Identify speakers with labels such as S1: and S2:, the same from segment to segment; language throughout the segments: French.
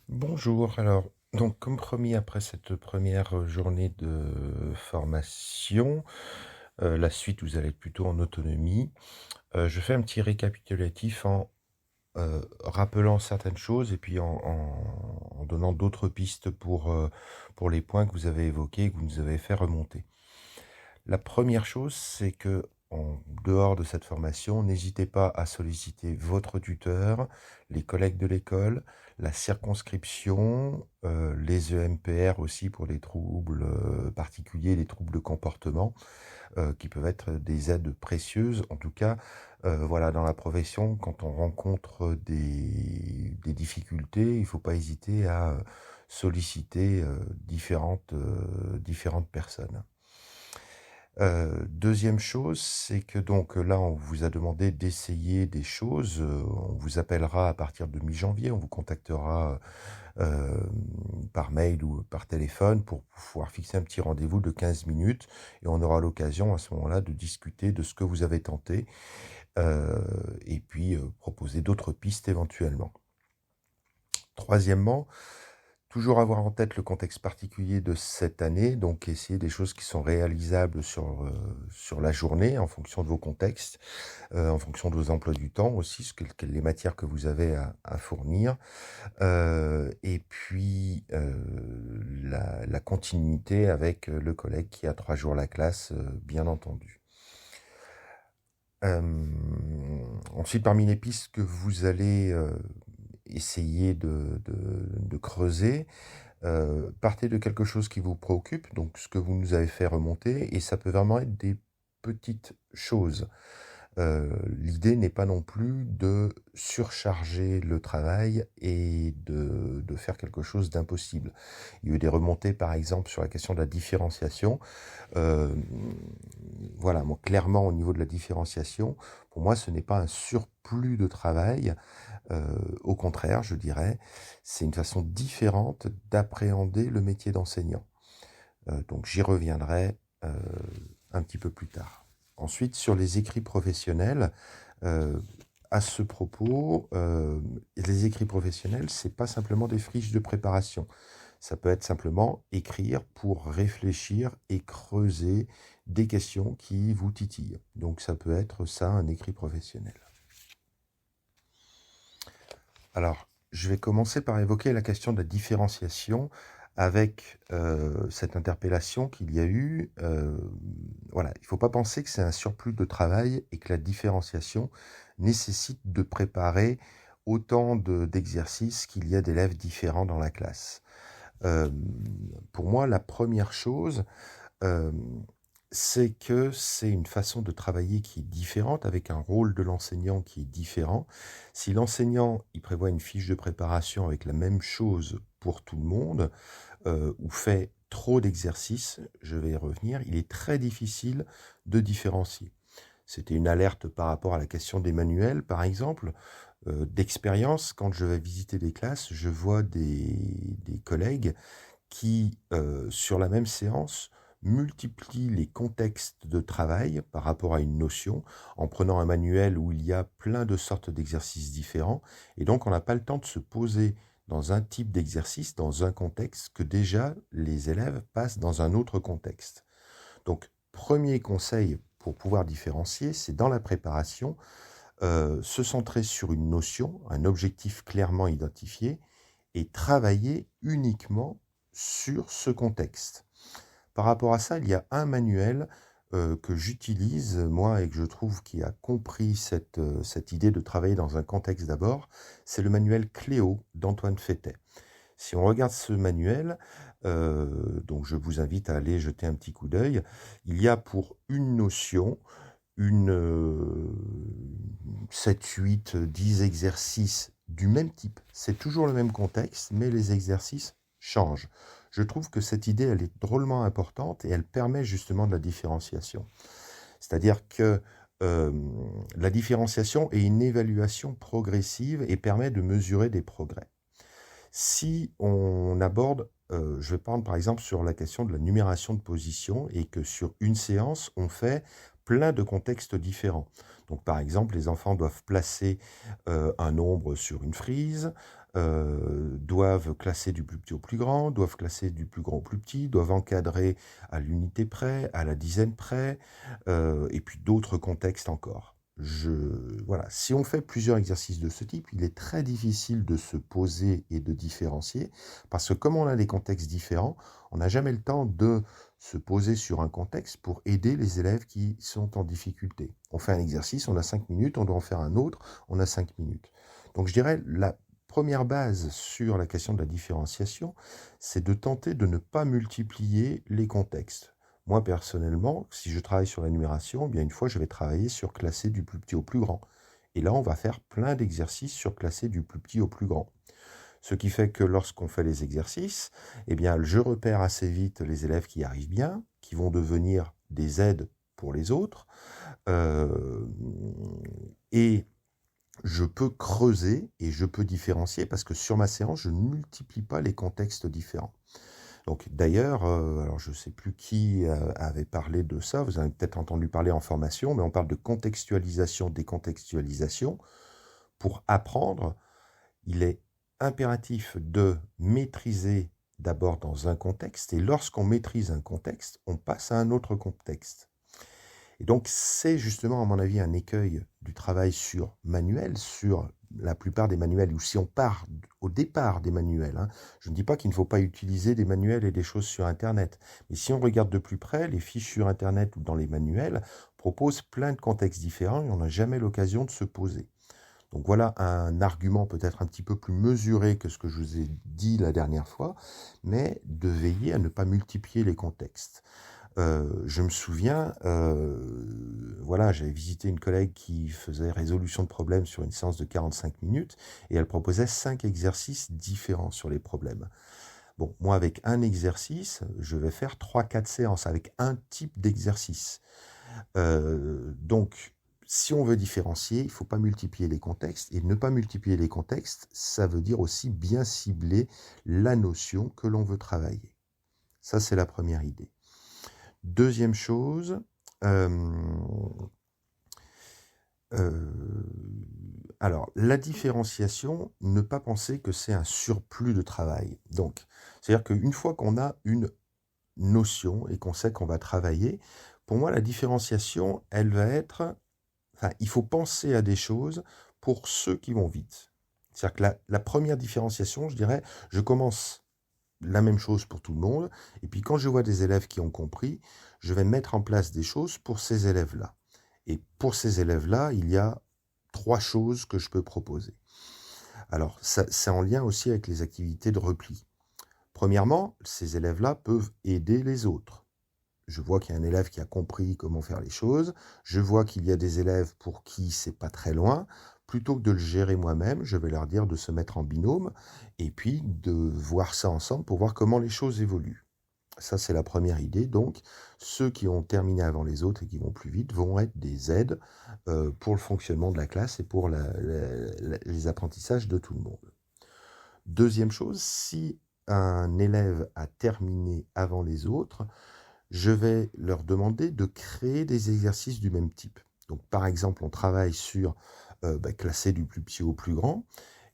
S1: Bonjour, alors, donc comme promis après cette première journée de formation, la suite vous allez être plutôt en autonomie. Je fais un petit récapitulatif en, rappelant certaines choses et puis en donnant d'autres pistes pour les points que vous avez évoqués, que vous nous avez fait remonter. La première chose, c'est que en dehors de cette formation, n'hésitez pas à solliciter votre tuteur, les collègues de l'école, la circonscription, les EMPR aussi pour les troubles particuliers, les troubles de comportement, qui peuvent être des aides précieuses. En tout cas, voilà, dans la profession, quand on rencontre des difficultés, il ne faut pas hésiter à solliciter différentes personnes. 2e chose, c'est que donc là, on vous a demandé d'essayer des choses, on vous appellera à partir de mi-janvier, on vous contactera, par mail ou par téléphone pour pouvoir fixer un petit rendez-vous de 15 minutes et on aura l'occasion à ce moment-là de discuter de ce que vous avez tenté, et puis, proposer d'autres pistes éventuellement. Troisièmement, toujours avoir en tête le contexte particulier de cette année, donc essayer des choses qui sont réalisables sur la journée en fonction de vos contextes, en fonction de vos emplois du temps aussi, les matières que vous avez à fournir, et puis la continuité avec le collègue qui a 3 jours la classe, bien entendu. Ensuite, parmi les pistes que vous allez essayer de creuser, partez de quelque chose qui vous préoccupe, donc ce que vous nous avez fait remonter, et ça peut vraiment être des petites choses. L'idée n'est pas non plus de surcharger le travail et de faire quelque chose d'impossible. Il y a eu des remontées, par exemple, sur la question de la différenciation. Euh, voilà, moi, clairement, au niveau de la différenciation, pour moi, ce n'est pas un surplus de travail. Au contraire, je dirais, c'est une façon différente d'appréhender le métier d'enseignant. Donc, j'y reviendrai un petit peu plus tard. Ensuite, sur les écrits professionnels, euh, à ce propos, les écrits professionnels, c'est pas simplement des fiches de préparation. Ça peut être simplement écrire pour réfléchir et creuser des questions qui vous titillent. Donc ça peut être ça, un écrit professionnel. Alors, je vais commencer par évoquer la question de la différenciation avec cette interpellation qu'il y a eu. Voilà, il ne faut pas penser que c'est un surplus de travail et que la différenciation nécessite de préparer autant d'exercices qu'il y a d'élèves différents dans la classe. Euh, pour moi, la première chose, euh, c'est que c'est une façon de travailler qui est différente, avec un rôle de l'enseignant qui est différent. Si l'enseignant, il prévoit une fiche de préparation avec la même chose pour tout le monde, ou fait trop d'exercices, je vais y revenir, il est très difficile de différencier. C'était une alerte par rapport à la question des manuels, par exemple. D'expérience, quand je vais visiter des classes, je vois des collègues qui, sur la même séance, multiplie les contextes de travail par rapport à une notion, en prenant un manuel où il y a plein de sortes d'exercices différents, et donc on n'a pas le temps de se poser dans un type d'exercice, dans un contexte que déjà les élèves passent dans un autre contexte. Donc, premier conseil pour pouvoir différencier, c'est dans la préparation, se centrer sur une notion, un objectif clairement identifié, et travailler uniquement sur ce contexte. Par rapport à ça, il y a un manuel que j'utilise, moi, et que je trouve qui a compris cette idée de travailler dans un contexte d'abord, c'est le manuel Cléo d'Antoine Fettet. Si on regarde ce manuel, donc je vous invite à aller jeter un petit coup d'œil, il y a pour une notion, une 7, 8, 10 exercices du même type. C'est toujours le même contexte, mais les exercices changent. Je trouve que cette idée, elle est drôlement importante et elle permet justement de la différenciation. C'est-à-dire que euh, la différenciation est une évaluation progressive et permet de mesurer des progrès. Si on aborde, je vais prendre par exemple sur la question de la numération de position et que sur une séance, on fait plein de contextes différents. Donc par exemple, les enfants doivent placer un nombre sur une frise, doivent classer du plus petit au plus grand, doivent classer du plus grand au plus petit, doivent encadrer à l'unité près, à la dizaine près, et puis d'autres contextes encore. Voilà. Si on fait plusieurs exercices de ce type, il est très difficile de se poser et de différencier, parce que comme on a des contextes différents, on n'a jamais le temps de se poser sur un contexte pour aider les élèves qui sont en difficulté. On fait un exercice, on a 5 minutes, on doit en faire un autre, on a 5 minutes. Donc je dirais la première base sur la question de la différenciation, c'est de tenter de ne pas multiplier les contextes. Moi, personnellement, si je travaille sur la numération, eh bien une fois, je vais travailler sur classer du plus petit au plus grand. Et là, on va faire plein d'exercices sur classer du plus petit au plus grand. Ce qui fait que lorsqu'on fait les exercices, eh bien, je repère assez vite les élèves qui arrivent bien, qui vont devenir des aides pour les autres, et je peux creuser et je peux différencier parce que sur ma séance, je ne multiplie pas les contextes différents. Donc d'ailleurs, alors je ne sais plus qui avait parlé de ça, vous avez peut-être entendu parler en formation, mais on parle de contextualisation, décontextualisation. Pour apprendre, il est impératif de maîtriser d'abord dans un contexte, et lorsqu'on maîtrise un contexte, on passe à un autre contexte. Et donc c'est justement, à mon avis, un écueil du travail sur manuel, sur la plupart des manuels, ou si on part au départ des manuels. Hein. Je ne dis pas qu'il ne faut pas utiliser des manuels et des choses sur Internet, mais si on regarde de plus près, les fiches sur Internet ou dans les manuels proposent plein de contextes différents et on n'a jamais l'occasion de se poser. Donc voilà un argument peut-être un petit peu plus mesuré que ce que je vous ai dit la dernière fois, mais de veiller à ne pas multiplier les contextes. Je me souviens, voilà, j'avais visité une collègue qui faisait résolution de problèmes sur une séance de 45 minutes et elle proposait 5 exercices différents sur les problèmes. Bon, moi avec un exercice, je vais faire 3-4 séances avec un type d'exercice. Donc, si on veut différencier, il ne faut pas multiplier les contextes. Et ne pas multiplier les contextes, ça veut dire aussi bien cibler la notion que l'on veut travailler. Ça, c'est la première idée. Deuxième chose, alors la différenciation, ne pas penser que c'est un surplus de travail. Donc, c'est-à-dire qu'une fois qu'on a une notion et qu'on sait qu'on va travailler, pour moi, la différenciation, elle va être... Enfin, il faut penser à des choses pour ceux qui vont vite. C'est-à-dire que la première différenciation, je dirais, je commence la même chose pour tout le monde, et puis quand je vois des élèves qui ont compris, je vais mettre en place des choses pour ces élèves-là. Et pour ces élèves-là, il y a 3 choses que je peux proposer. Alors, c'est en lien aussi avec les activités de repli. Premièrement, ces élèves-là peuvent aider les autres. Je vois qu'il y a un élève qui a compris comment faire les choses. Je vois qu'il y a des élèves pour qui c'est pas très loin. Plutôt que de le gérer moi-même, je vais leur dire de se mettre en binôme et puis de voir ça ensemble pour voir comment les choses évoluent. Ça, c'est la première idée. Donc, ceux qui ont terminé avant les autres et qui vont plus vite vont être des aides pour le fonctionnement de la classe et pour les apprentissages de tout le monde. Deuxième chose, si un élève a terminé avant les autres, je vais leur demander de créer des exercices du même type. Donc, par exemple, on travaille sur classer du plus petit au plus grand.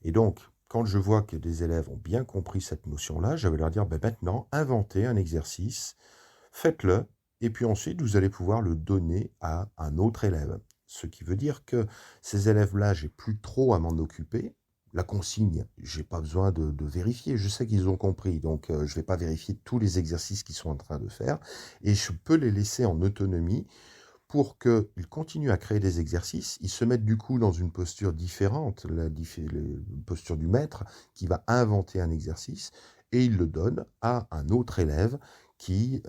S1: Et donc, quand je vois que des élèves ont bien compris cette notion-là, je vais leur dire, maintenant, inventez un exercice, faites-le, et puis ensuite, vous allez pouvoir le donner à un autre élève. Ce qui veut dire que ces élèves-là, j'ai plus trop à m'en occuper. La consigne, j'ai pas besoin de vérifier. Je sais qu'ils ont compris, donc je vais pas vérifier tous les exercices qu'ils sont en train de faire. Et je peux les laisser en autonomie pour qu'ils continuent à créer des exercices. Ils se mettent du coup dans une posture différente, la posture du maître qui va inventer un exercice et il le donne à un autre élève qui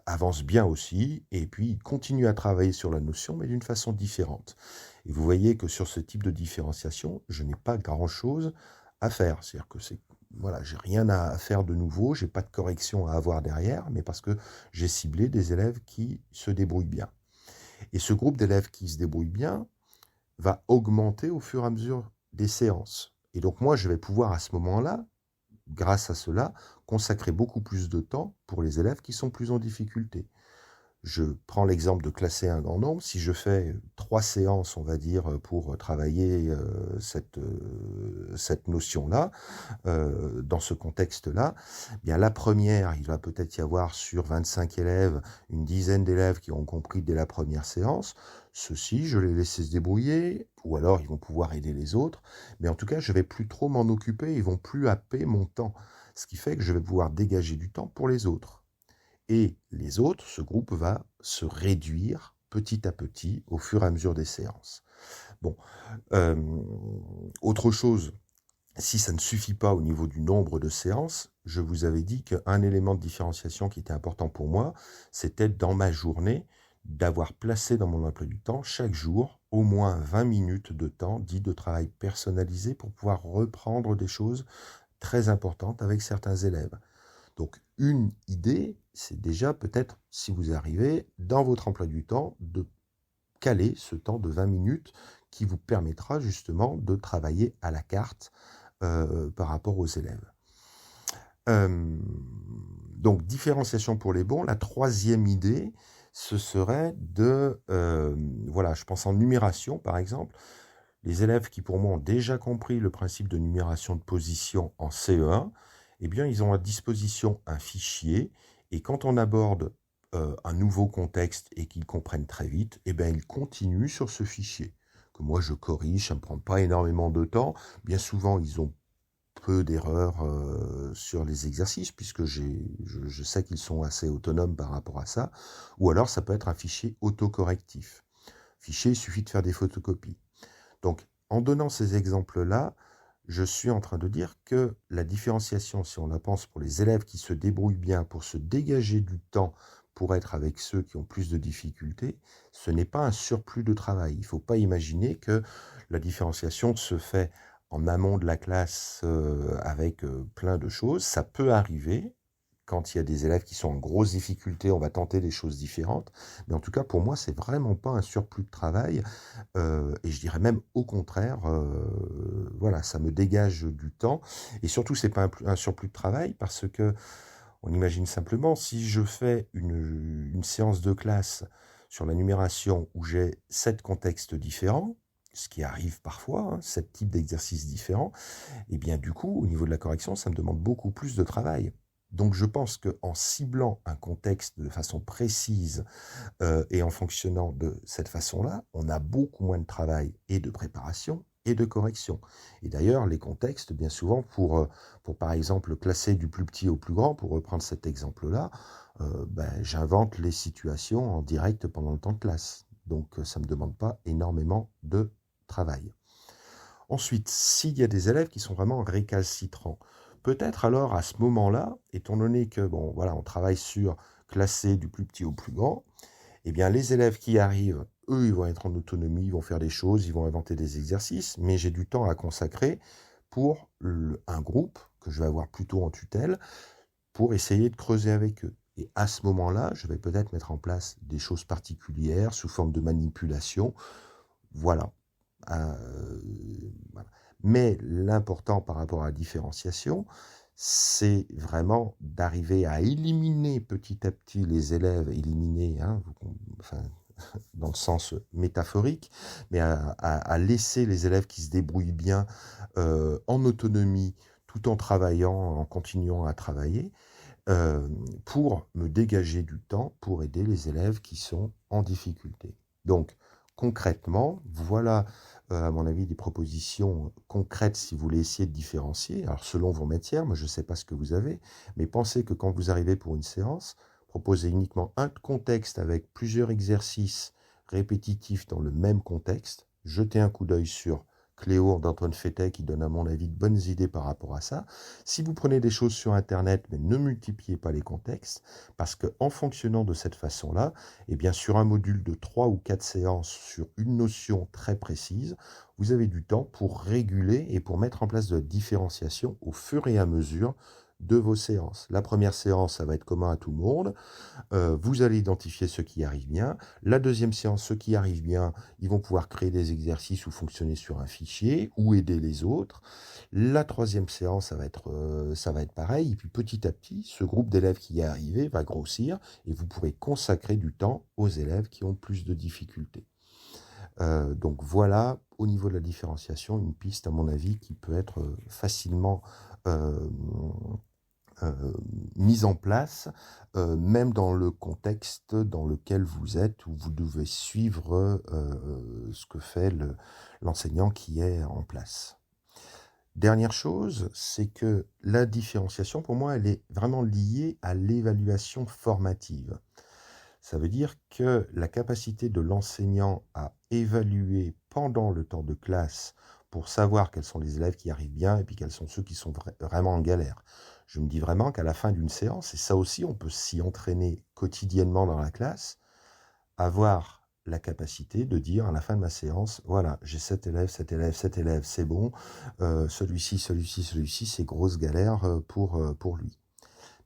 S1: avance bien aussi et puis continue à travailler sur la notion mais d'une façon différente. Et vous voyez que sur ce type de différenciation, je n'ai pas grand-chose à faire. C'est-à-dire que voilà, j'ai rien à faire de nouveau, j'ai pas de correction à avoir derrière, mais parce que j'ai ciblé des élèves qui se débrouillent bien. Et ce groupe d'élèves qui se débrouillent bien va augmenter au fur et à mesure des séances. Et donc moi, je vais pouvoir à ce moment-là, grâce à cela, consacrer beaucoup plus de temps pour les élèves qui sont plus en difficulté. Je prends l'exemple de classer un grand nombre. Si je fais 3 séances, on va dire, pour travailler cette notion-là, dans ce contexte-là, eh bien la première, il va peut-être y avoir sur 25 élèves, une dizaine d'élèves qui ont compris dès la première séance. Ceux-ci, je les laisse se débrouiller, ou alors ils vont pouvoir aider les autres. Mais en tout cas, je vais plus trop m'en occuper, ils vont plus happer mon temps. Ce qui fait que je vais pouvoir dégager du temps pour les autres. Et les autres, ce groupe va se réduire petit à petit au fur et à mesure des séances. Bon, autre chose, si ça ne suffit pas au niveau du nombre de séances, je vous avais dit qu'un élément de différenciation qui était important pour moi, c'était dans ma journée d'avoir placé dans mon emploi du temps chaque jour au moins 20 minutes de temps dit de travail personnalisé pour pouvoir reprendre des choses très importantes avec certains élèves. Donc une idée, c'est déjà peut-être, si vous arrivez, dans votre emploi du temps, de caler ce temps de 20 minutes qui vous permettra justement de travailler à la carte par rapport aux élèves. Donc différenciation pour les bons. La troisième idée, ce serait de, voilà, je pense en numération par exemple, les élèves qui pour moi ont déjà compris le principe de numération de position en CE1, eh bien, ils ont à disposition un fichier, et quand on aborde un nouveau contexte et qu'ils comprennent très vite, eh bien, ils continuent sur ce fichier, que moi je corrige, ça ne me prend pas énormément de temps. Bien souvent, ils ont peu d'erreurs sur les exercices, puisque je sais qu'ils sont assez autonomes par rapport à ça, ou alors ça peut être un fichier autocorrectif. Fichier, il suffit de faire des photocopies. Donc, en donnant ces exemples-là, je suis en train de dire que la différenciation, si on la pense pour les élèves qui se débrouillent bien pour se dégager du temps pour être avec ceux qui ont plus de difficultés, ce n'est pas un surplus de travail. Il ne faut pas imaginer que la différenciation se fait en amont de la classe avec plein de choses. Ça peut arriver. Quand il y a des élèves qui sont en grosse difficulté, on va tenter des choses différentes. Mais en tout cas, pour moi, c'est vraiment pas un surplus de travail. Et je dirais même au contraire, voilà, ça me dégage du temps. Et surtout, c'est pas un surplus de travail parce que on imagine simplement, si je fais une séance de classe sur la numération où j'ai 7 contextes différents, ce qui arrive parfois, 7 types d'exercices différents, et bien du coup, au niveau de la correction, ça me demande beaucoup plus de travail. Donc je pense qu'en ciblant un contexte de façon précise et en fonctionnant de cette façon-là, on a beaucoup moins de travail et de préparation et de correction. Et d'ailleurs, les contextes, bien souvent, pour par exemple classer du plus petit au plus grand, pour reprendre cet exemple-là, j'invente les situations en direct pendant le temps de classe. Donc ça ne me demande pas énormément de travail. Ensuite, s'il y a des élèves qui sont vraiment récalcitrants, peut-être alors à ce moment-là, étant donné que bon, voilà, on travaille sur classer du plus petit au plus grand, eh bien les élèves qui arrivent, eux, ils vont être en autonomie, ils vont faire des choses, ils vont inventer des exercices, mais j'ai du temps à consacrer pour un groupe que je vais avoir plutôt en tutelle pour essayer de creuser avec eux. Et à ce moment-là, je vais peut-être mettre en place des choses particulières sous forme de manipulation. Voilà. Voilà. Mais l'important par rapport à la différenciation, c'est vraiment d'arriver à éliminer petit à petit les élèves, éliminer, enfin, dans le sens métaphorique, mais à laisser les élèves qui se débrouillent bien en autonomie, tout en travaillant, en continuant à travailler, pour me dégager du temps pour aider les élèves qui sont en difficulté. Donc, concrètement, voilà, à mon avis, des propositions concrètes si vous voulez essayer de différencier. Alors, selon vos matières, moi, je ne sais pas ce que vous avez, mais pensez que quand vous arrivez pour une séance, proposez uniquement un contexte avec plusieurs exercices répétitifs dans le même contexte. Jetez un coup d'œil sur Cléo d'Antoine Fétet qui donne à mon avis de bonnes idées par rapport à ça. Si vous prenez des choses sur Internet, mais ne multipliez pas les contextes, parce qu'en fonctionnant de cette façon-là, et bien sur un module de 3 ou 4 séances sur une notion très précise, vous avez du temps pour réguler et pour mettre en place de la différenciation au fur et à mesure de vos séances. La première séance, ça va être commun à tout le monde. Vous allez identifier ceux qui arrivent bien. La deuxième séance, ceux qui arrivent bien, ils vont pouvoir créer des exercices ou fonctionner sur un fichier ou aider les autres. La troisième séance, ça va être pareil. Et puis petit à petit, ce groupe d'élèves qui est arrivé va grossir et vous pourrez consacrer du temps aux élèves qui ont plus de difficultés. Donc voilà, au niveau de la différenciation, une piste, à mon avis, qui peut être facilement euh, mise en place, même dans le contexte dans lequel vous êtes, où vous devez suivre ce que fait l'enseignant qui est en place. Dernière chose, c'est que la différenciation, pour moi, elle est vraiment liée à l'évaluation formative. Ça veut dire que la capacité de l'enseignant à évaluer pendant le temps de classe pour savoir quels sont les élèves qui arrivent bien et puis quels sont ceux qui sont vraiment en galère. Je me dis vraiment qu'à la fin d'une séance, et ça aussi on peut s'y entraîner quotidiennement dans la classe, avoir la capacité de dire à la fin de ma séance, voilà, j'ai cet élève, c'est bon, celui-ci, c'est grosse galère pour lui.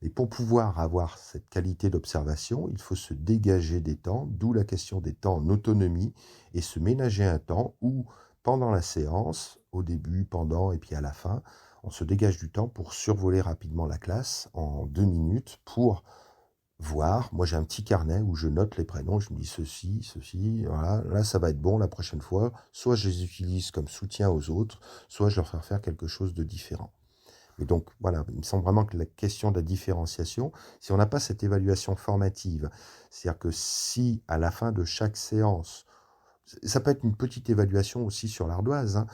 S1: Mais pour pouvoir avoir cette qualité d'observation, il faut se dégager des temps, d'où la question des temps en autonomie, et se ménager un temps où, pendant la séance, au début, pendant et puis à la fin, on se dégage du temps pour survoler rapidement la classe en 2 minutes pour voir. Moi, j'ai un petit carnet où je note les prénoms, je me dis ceci, voilà, là, ça va être bon la prochaine fois. Soit je les utilise comme soutien aux autres, soit je leur fais faire quelque chose de différent. Et donc, voilà, il me semble vraiment que la question de la différenciation, si on n'a pas cette évaluation formative, c'est-à-dire que si à la fin de chaque séance, ça peut être une petite évaluation aussi sur l'ardoise, hein,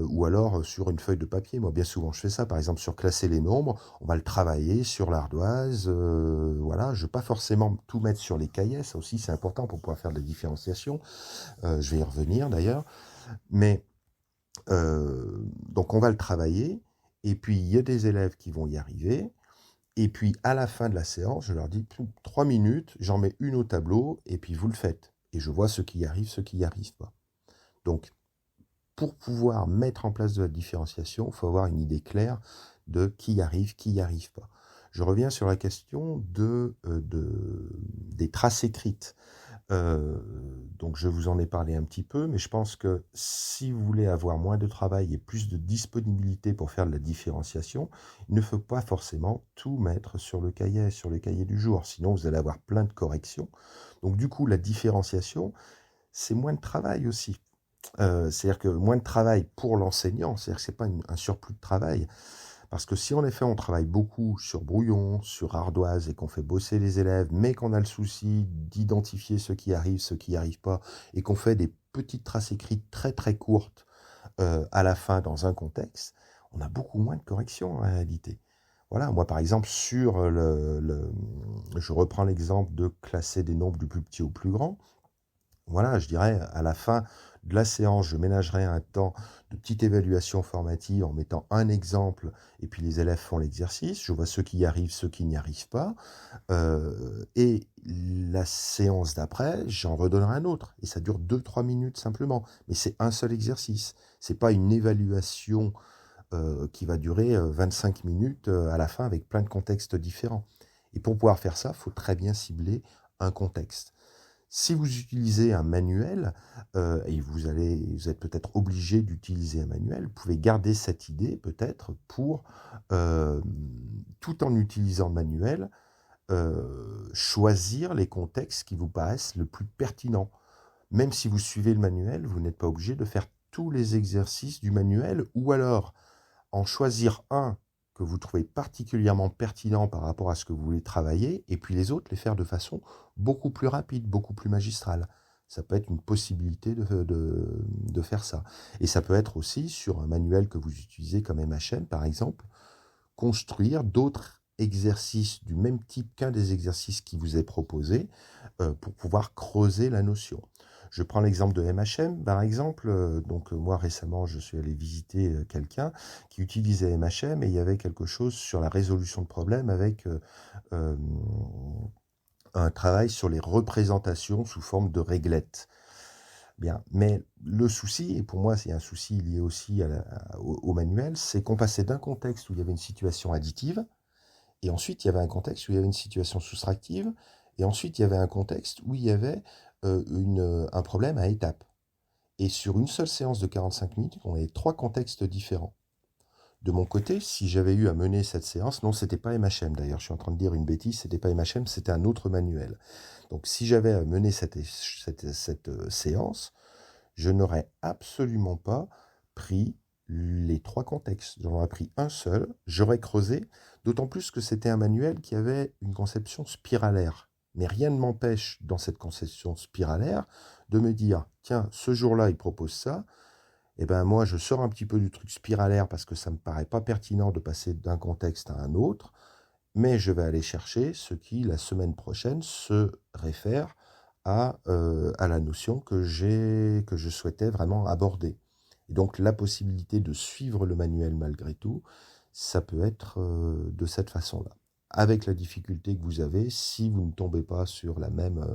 S1: ou alors sur une feuille de papier. Moi, bien souvent, je fais ça. Par exemple, sur classer les nombres, on va le travailler sur l'ardoise. Voilà, je ne veux pas forcément tout mettre sur les cahiers. Ça aussi, c'est important pour pouvoir faire de la différenciation. Je vais y revenir d'ailleurs. Mais donc, on va le travailler. Et puis, il y a des élèves qui vont y arriver. Et puis, à la fin de la séance, je leur dis 3 minutes, j'en mets une au tableau, et puis vous le faites. Et je vois ceux qui y arrivent, ceux qui n'y arrivent pas. Donc, pour pouvoir mettre en place de la différenciation, il faut avoir une idée claire de qui y arrive, qui n'y arrive pas. Je reviens sur la question des traces écrites. Donc je vous en ai parlé un petit peu, mais je pense que si vous voulez avoir moins de travail et plus de disponibilité pour faire de la différenciation, il ne faut pas forcément tout mettre sur le cahier du jour, sinon vous allez avoir plein de corrections. Donc du coup, la différenciation, c'est moins de travail aussi. C'est-à-dire que moins de travail pour l'enseignant, c'est-à-dire que c'est pas un surplus de travail. Parce que si en effet on travaille beaucoup sur brouillon, sur ardoise et qu'on fait bosser les élèves, mais qu'on a le souci d'identifier ceux qui arrivent, ceux qui n'y arrivent pas, et qu'on fait des petites traces écrites très très courtes à la fin dans un contexte, on a beaucoup moins de corrections en réalité. Voilà, moi par exemple sur je reprends l'exemple de classer des nombres du plus petit au plus grand. Voilà, je dirais, à la fin de la séance, je ménagerai un temps de petite évaluation formative en mettant un exemple, et puis les élèves font l'exercice. Je vois ceux qui y arrivent, ceux qui n'y arrivent pas. Et la séance d'après, j'en redonnerai un autre. Et ça dure 2-3 minutes simplement. Mais c'est un seul exercice. C'est pas une évaluation qui va durer 25 minutes à la fin avec plein de contextes différents. Et pour pouvoir faire ça, il faut très bien cibler un contexte. Si vous utilisez un manuel, et vous êtes peut-être obligé d'utiliser un manuel, vous pouvez garder cette idée peut-être pour, tout en utilisant le manuel, choisir les contextes qui vous paraissent le plus pertinents. Même si vous suivez le manuel, vous n'êtes pas obligé de faire tous les exercices du manuel, ou alors en choisir un que vous trouvez particulièrement pertinent par rapport à ce que vous voulez travailler, et puis les autres, les faire de façon beaucoup plus rapide, beaucoup plus magistrale. Ça peut être une possibilité de faire ça. Et ça peut être aussi, sur un manuel que vous utilisez comme MHM, par exemple, construire d'autres exercices du même type qu'un des exercices qui vous est proposé pour pouvoir creuser la notion. Je prends l'exemple de MHM, par exemple. Donc moi récemment, je suis allé visiter quelqu'un qui utilisait MHM et il y avait quelque chose sur la résolution de problèmes avec un travail sur les représentations sous forme de réglettes. Bien, mais le souci, et pour moi c'est un souci lié aussi au manuel, c'est qu'on passait d'un contexte où il y avait une situation additive, Et ensuite, il y avait un contexte où il y avait une situation soustractive. Et ensuite, il y avait un contexte où il y avait un problème à étapes. Et sur une seule séance de 45 minutes, on avait trois contextes différents. De mon côté, si j'avais eu à mener cette séance, non, c'était pas MHM d'ailleurs, je suis en train de dire une bêtise, c'était pas MHM, c'était un autre manuel. Donc si j'avais à mener cette séance, je n'aurais absolument pas pris les trois contextes. J'en aurais pris un seul, j'aurais creusé, d'autant plus que c'était un manuel qui avait une conception spiralaire. Mais rien ne m'empêche, dans cette conception spiralaire, de me dire, tiens, ce jour-là, il propose ça, et ben moi, je sors un petit peu du truc spiralaire parce que ça me paraît pas pertinent de passer d'un contexte à un autre, mais je vais aller chercher ce qui, la semaine prochaine, se réfère à la notion que je souhaitais vraiment aborder. Et donc, la possibilité de suivre le manuel malgré tout, ça peut être de cette façon-là. Avec la difficulté que vous avez, si vous ne tombez pas sur la même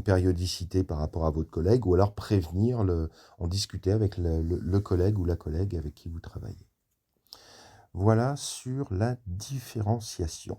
S1: périodicité par rapport à votre collègue, ou alors prévenir, en discuter avec le collègue ou la collègue avec qui vous travaillez. Voilà sur la différenciation.